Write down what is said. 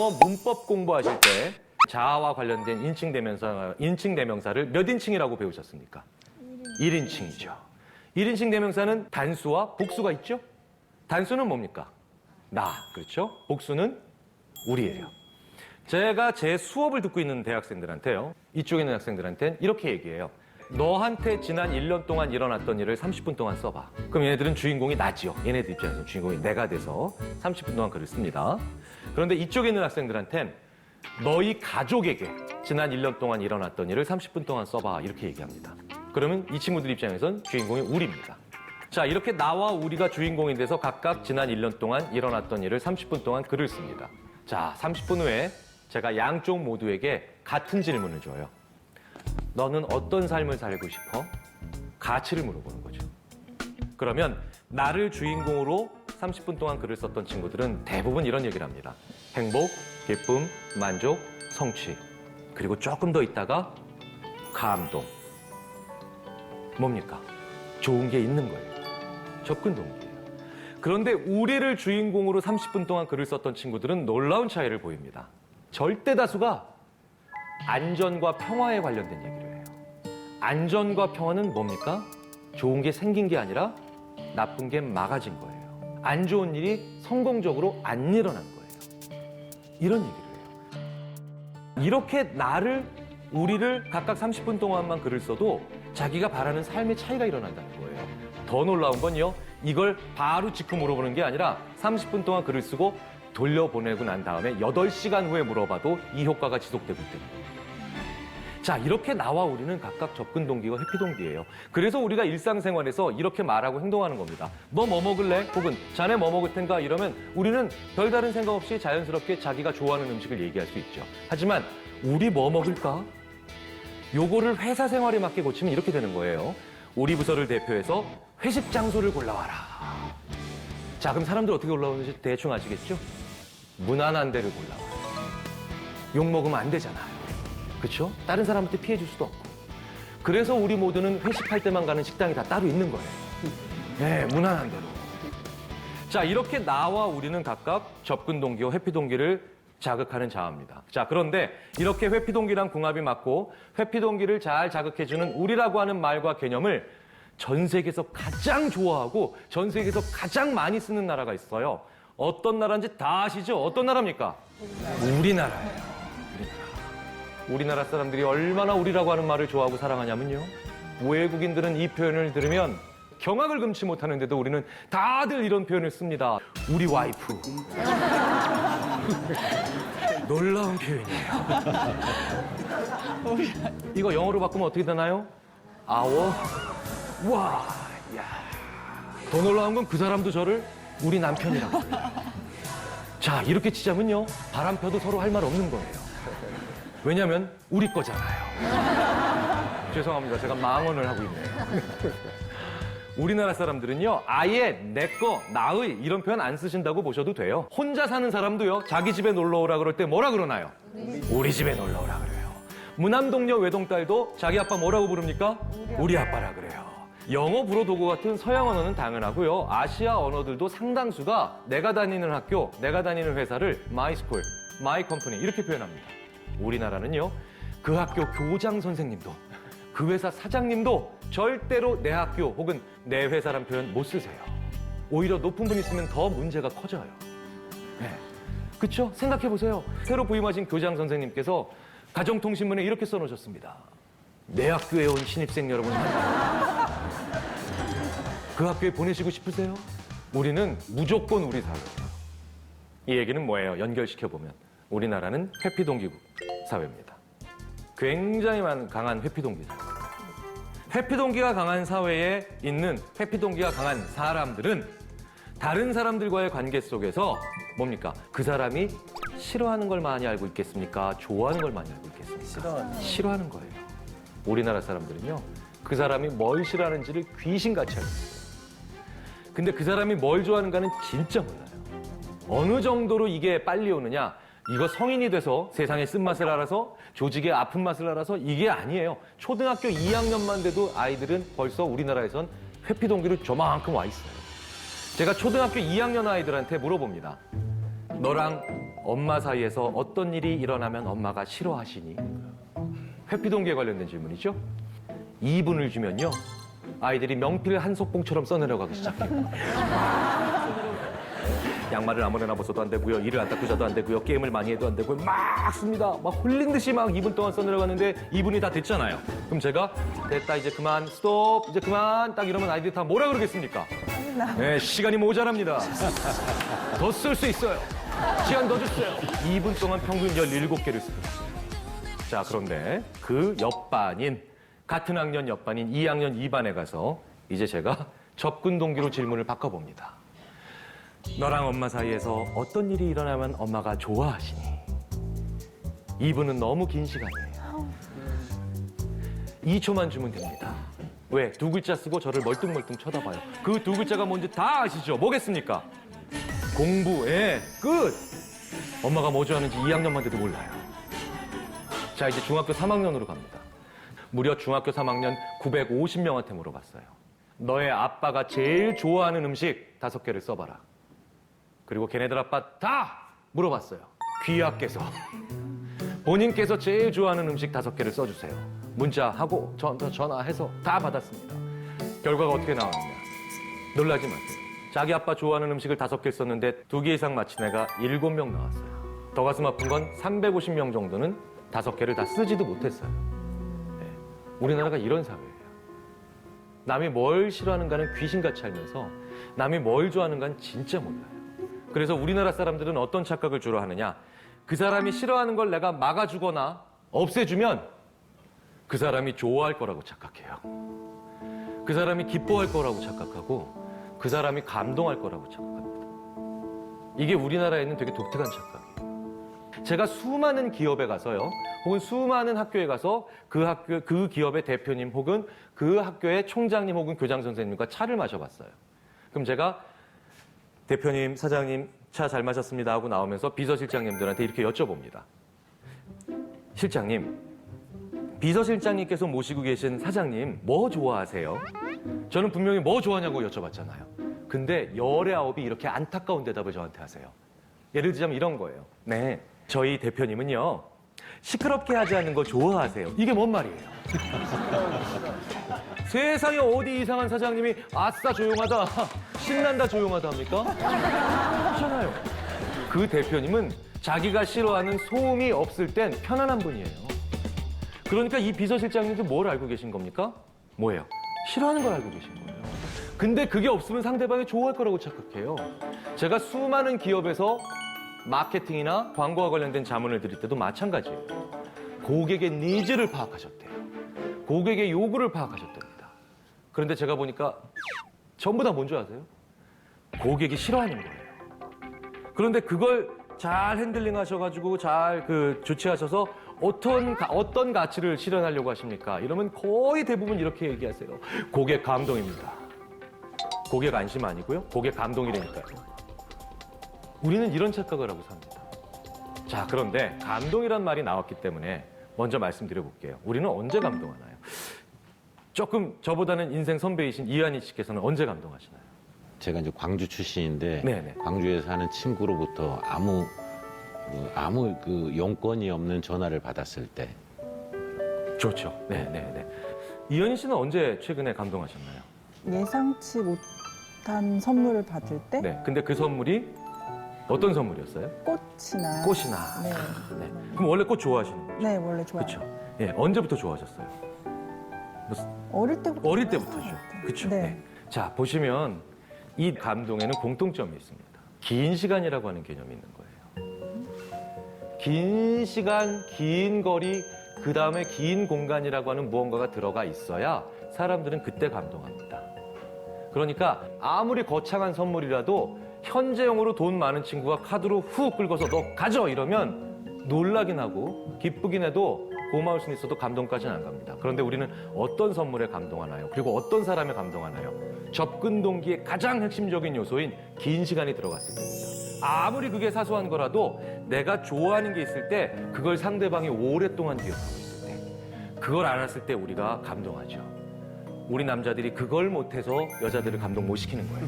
영어 문법 공부하실 때 자아와 관련된 인칭 대명사를 몇 인칭이라고 배우셨습니까? 1인칭이죠. 1인칭 대명사는 단수와 복수가 있죠? 단수는 뭡니까? 나, 그렇죠? 복수는 우리예요. 제가 제 수업을 듣고 있는 대학생들한테요, 이쪽에 있는 학생들한테는 이렇게 얘기해요. 너한테 지난 1년 동안 일어났던 일을 30분 동안 써봐. 그럼 얘네들은 주인공이 나지요. 얘네들 입장에서 주인공이 내가 돼서 30분 동안 글을 씁니다. 그런데 이쪽에 있는 학생들한테는 너희 가족에게 지난 1년 동안 일어났던 일을 30분 동안 써봐. 이렇게 얘기합니다. 그러면 이 친구들 입장에선 주인공이 우리입니다. 자, 이렇게 나와 우리가 주인공이 돼서 각각 지난 1년 동안 일어났던 일을 30분 동안 글을 씁니다. 자, 30분 후에 제가 양쪽 모두에게 같은 질문을 줘요. 너는 어떤 삶을 살고 싶어? 가치를 물어보는 거죠. 그러면 나를 주인공으로 30분 동안 글을 썼던 친구들은 대부분 이런 얘기를 합니다. 행복, 기쁨, 만족, 성취. 그리고 조금 더 있다가 감동. 뭡니까? 좋은 게 있는 거예요. 접근 동기예요. 그런데 우리를 주인공으로 30분 동안 글을 썼던 친구들은 놀라운 차이를 보입니다. 절대 다수가 안전과 평화에 관련된 얘기를 해요. 안전과 평화는 뭡니까? 좋은 게 생긴 게 아니라 나쁜 게 막아진 거예요. 안 좋은 일이 성공적으로 안 일어난 거예요. 이런 얘기를 해요. 이렇게 우리를 각각 30분 동안만 글을 써도 자기가 바라는 삶의 차이가 일어난다는 거예요. 더 놀라운 건요, 이걸 바로 직후 물어보는 게 아니라 30분 동안 글을 쓰고 돌려보내고 난 다음에 8시간 후에 물어봐도 이 효과가 지속되고 있다는 거예요. 자, 이렇게 나와 우리는 각각 접근 동기와 회피 동기예요. 그래서 우리가 일상생활에서 이렇게 말하고 행동하는 겁니다. 너 뭐 먹을래? 혹은 자네 뭐 먹을 텐가? 이러면 우리는 별다른 생각 없이 자연스럽게 자기가 좋아하는 음식을 얘기할 수 있죠. 하지만 우리 뭐 먹을까? 요거를 회사 생활에 맞게 고치면 이렇게 되는 거예요. 우리 부서를 대표해서 회식 장소를 골라와라. 자, 그럼 사람들 어떻게 올라오는지 대충 아시겠죠? 무난한 데를 골라와라. 욕 먹으면 안 되잖아요. 그렇죠? 다른 사람한테 피해 줄 수도 없고. 그래서 우리 모두는 회식할 때만 가는 식당이 다 따로 있는 거예요. 네, 무난한 대로. 자, 이렇게 나와 우리는 각각 접근 동기와 회피 동기를 자극하는 자아입니다. 자, 그런데 이렇게 회피 동기랑 궁합이 맞고 회피 동기를 잘 자극해주는 우리라고 하는 말과 개념을 전 세계에서 가장 좋아하고 전 세계에서 가장 많이 쓰는 나라가 있어요. 어떤 나라인지 다 아시죠? 어떤 나라입니까? 우리나라예요. 우리나라 사람들이 얼마나 우리라고 하는 말을 좋아하고 사랑하냐면요. 외국인들은 이 표현을 들으면 경악을 금치 못하는데도 우리는 다들 이런 표현을 씁니다. 우리 와이프. 놀라운 표현이에요. 이거 영어로 바꾸면 어떻게 되나요? Our. 와, 야. 더 놀라운 건 그 사람도 저를 우리 남편이라고 해요. 자, 이렇게 치자면요. 바람 펴도 서로 할 말 없는 거예요. 왜냐면 우리 거잖아요. 죄송합니다. 제가 망언을 하고 있네요. 우리나라 사람들은요, 아예 내 거, 나의 이런 표현 안 쓰신다고 보셔도 돼요. 혼자 사는 사람도요, 자기 집에 놀러 오라 그럴 때 뭐라 그러나요? 우리 집에 놀러 오라 그래요. 무남동녀 외동딸도 자기 아빠 뭐라고 부릅니까? 우리 아빠라 그래요. 영어, 불어, 독어 같은 서양 언어는 당연하고요. 아시아 언어들도 상당수가 내가 다니는 학교, 내가 다니는 회사를 my school, my company 이렇게 표현합니다. 우리나라는요, 그 학교 교장 선생님도 그 회사 사장님도 절대로 내 학교 혹은 내 회사란 표현 못 쓰세요. 오히려 높은 분이 쓰면 더 문제가 커져요. 네. 그렇죠? 생각해 보세요. 새로 부임하신 교장 선생님께서 가정통신문에 이렇게 써놓으셨습니다. 내 학교에 온 신입생 여러분, 그 학교에 보내시고 싶으세요? 우리는 무조건 우리 사회예요. 이 얘기는 뭐예요? 연결시켜보면 우리나라는 회피동기 사회입니다. 굉장히 강한 회피동기 사회. 회피동기가 강한 사회에 있는 회피동기가 강한 사람들은 다른 사람들과의 관계 속에서 뭡니까? 그 사람이 싫어하는 걸 많이 알고 있겠습니까? 좋아하는 걸 많이 알고 있겠습니까? 싫어하는 거예요. 우리나라 사람들은요, 그 사람이 뭘 싫어하는지를 귀신같이 알고 있어요. 근데 그 사람이 뭘 좋아하는가는 진짜 몰라요. 어느 정도로 이게 빨리 오느냐? 이거 성인이 돼서 세상의 쓴맛을 알아서 조직의 아픈 맛을 알아서 이게 아니에요. 초등학교 2학년만 돼도 아이들은 벌써 우리나라에선 회피 동기로 저만큼 와 있어요. 제가 초등학교 2학년 아이들한테 물어봅니다. 너랑 엄마 사이에서 어떤 일이 일어나면 엄마가 싫어하시니? 회피동기에 관련된 질문이죠. 2분을 주면요. 아이들이 명필 한 속봉처럼 써내려가기 시작해요. 양말을 아무나 벗어도 안 되고요. 이를 안 닦고 자도 안 되고요. 게임을 많이 해도 안 되고요. 막 씁니다. 막 홀린 듯이 막 2분 동안 써내려가는데 2분이 다 됐잖아요. 그럼 제가 됐다 이제 그만 스톱 이제 그만 딱 이러면 아이들이 다 뭐라 그러겠습니까? 네, 시간이 모자랍니다. 더 쓸 수 있어요. 시간 더 주세요. 2분 동안 평균 17개를 씁니다. 자, 그런데 그 옆반인 같은 학년 옆반인 2학년 2반에 가서 이제 제가 접근 동기로 질문을 바꿔봅니다. 너랑 엄마 사이에서 어떤 일이 일어나면 엄마가 좋아하시니? 2분은 너무 긴 시간이에요. 2초만 주면 됩니다. 왜? 2글자 쓰고 저를 멀뚱멀뚱 쳐다봐요. 그 2글자가 뭔지 다 아시죠? 뭐겠습니까? 공부, 끝! 엄마가 뭐 좋아하는지 2학년만 돼도 몰라요. 자, 이제 중학교 3학년으로 갑니다. 무려 중학교 3학년 950명한테 물어봤어요. 너의 아빠가 제일 좋아하는 음식 5개를 써봐라. 그리고 걔네들 아빠 다 물어봤어요. 귀하께서 본인께서 제일 좋아하는 음식 5개를 써주세요. 문자하고 전화해서 다 받았습니다. 결과가 어떻게 나왔느냐. 놀라지 마세요. 자기 아빠 좋아하는 음식을 5개 썼는데 2개 이상 맞힌 애가 7명 나왔어요. 더 가슴 아픈 건 350명 정도는 5개를 다 쓰지도 못했어요. 네. 우리나라가 이런 사회예요. 남이 뭘 싫어하는가는 귀신같이 알면서 남이 뭘 좋아하는가는 진짜 몰라요. 그래서 우리나라 사람들은 어떤 착각을 주로 하느냐. 그 사람이 싫어하는 걸 내가 막아주거나 없애주면 그 사람이 좋아할 거라고 착각해요. 그 사람이 기뻐할 거라고 착각하고 그 사람이 감동할 거라고 착각합니다. 이게 우리나라에 있는 되게 독특한 착각이에요. 제가 수많은 기업에 가서요. 혹은 수많은 학교에 가서 그 기업의 대표님 혹은 그 학교의 총장님 혹은 교장 선생님과 차를 마셔봤어요. 그럼 제가 대표님, 사장님, 차 잘 마셨습니다 하고 나오면서 비서실장님들한테 이렇게 여쭤봅니다. 실장님, 비서실장님께서 모시고 계신 사장님 뭐 좋아하세요? 저는 분명히 뭐 좋아하냐고 여쭤봤잖아요. 근데 열의 아홉이 이렇게 안타까운 대답을 저한테 하세요. 예를 들자면 이런 거예요. 네, 저희 대표님은요. 시끄럽게 하지 않는 거 좋아하세요. 이게 뭔 말이에요? 세상에 어디 이상한 사장님이 아싸 조용하다, 신난다 조용하다 합니까? 그렇잖아요. 그 대표님은 자기가 싫어하는 소음이 없을 땐 편안한 분이에요. 그러니까 이 비서실장님도 뭘 알고 계신 겁니까? 뭐예요? 싫어하는 걸 알고 계신 거예요. 근데 그게 없으면 상대방이 좋아할 거라고 착각해요. 제가 수많은 기업에서 마케팅이나 광고와 관련된 자문을 드릴 때도 마찬가지예요. 고객의 니즈를 파악하셨대요. 고객의 요구를 파악하셨답니다. 그런데 제가 보니까 전부 다 뭔지 아세요? 고객이 싫어하는 거예요. 그런데 그걸 잘 핸들링 하셔가지고 잘 조치하셔서 어떤 가치를 실현하려고 하십니까? 이러면 거의 대부분 이렇게 얘기하세요. 고객 감동입니다. 고객 안심 아니고요. 고객 감동이라니까요. 우리는 이런 착각을 하고 삽니다. 자, 그런데 감동이란 말이 나왔기 때문에 먼저 말씀드려볼게요. 우리는 언제 감동하나요? 조금 저보다는 인생 선배이신 이한희 씨께서는 언제 감동하시나요? 제가 이제 광주 출신인데 네네. 광주에 사는 친구로부터 아무 용건이 없는 전화를 받았을 때. 좋죠. 네네네. 이한희 씨는 언제 최근에 감동하셨나요? 예상치 못한 선물을 받을 때 네. 근데 그 선물이 어떤 선물이었어요? 꽃이나 꽃이나. 네. 네. 그럼 원래 꽃 좋아하시는 거죠? 네, 원래 좋아요. 그렇죠. 예, 언제부터 좋아하셨어요? 어릴 때부터 어릴 좋아했던 때부터죠. 것 같아요. 그렇죠. 네. 네. 자, 보시면 이 감동에는 공통점이 있습니다. 긴 시간이라고 하는 개념이 있는 거예요. 긴 시간, 긴 거리, 그 다음에 긴 공간이라고 하는 무언가가 들어가 있어야 사람들은 그때 감동합니다. 그러니까 아무리 거창한 선물이라도 현재용으로 돈 많은 친구가 카드로 훅 긁어서 너 가져 이러면 놀라긴 하고 기쁘긴 해도 고마울 수는 있어도 감동까지는 안 갑니다. 그런데 우리는 어떤 선물에 감동하나요? 그리고 어떤 사람에 감동하나요? 접근 동기의 가장 핵심적인 요소인 긴 시간이 들어갔을 때입니다. 아무리 그게 사소한 거라도 내가 좋아하는 게 있을 때 그걸 상대방이 오랫동안 기억하고 있을 때 그걸 알았을 때 우리가 감동하죠. 우리 남자들이 그걸 못해서 여자들을 감동 못 시키는 거예요.